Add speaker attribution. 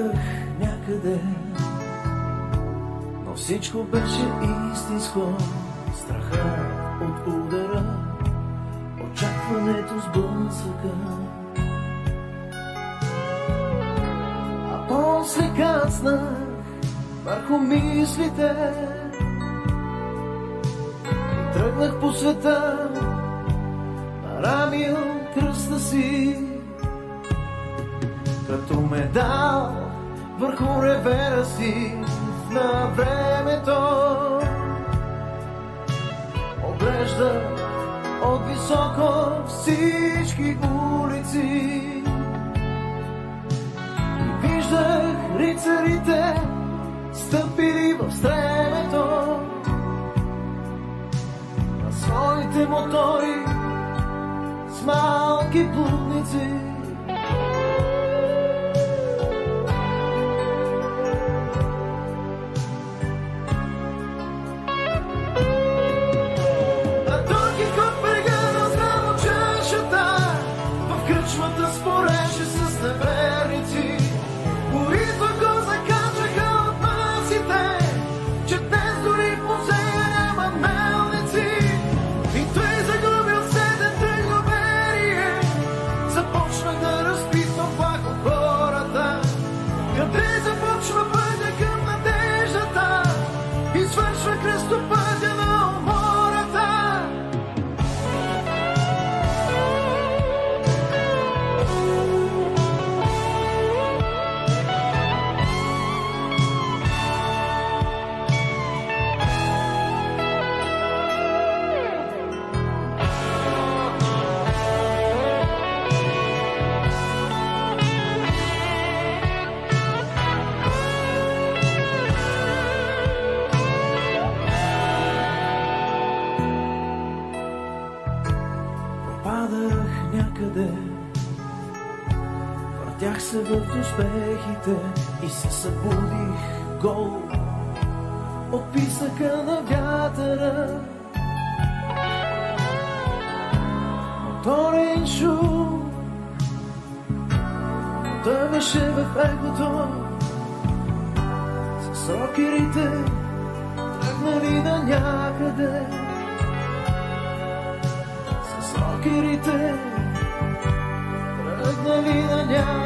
Speaker 1: Пропадах някъде, но всичко беше истинско. Страха от удара, очакването с блъсъка. А после кацнах върху мислите и тръгнах по света, нарамил кръста си, като медал върху ревера си на времето. Оглежда от високо всички улици и виждах рицарите стъпили в стремето на своите мотори с малки блудници. Спореше с неверници, които го закачаха от масите, че днес дори в музея няма мелници. И той загубил седем доверие, започнах да разпитвам пак от хората, къде започва пътя към надеждата и свършва кръстопътя на умората. Пропадах някъде, въртях се в успехите и се събудих гол от писъка на вятъра. Моторен шум тъвеше в егото, с рокерите тръгнали на някъде. Рокерите тръгнали на някъде.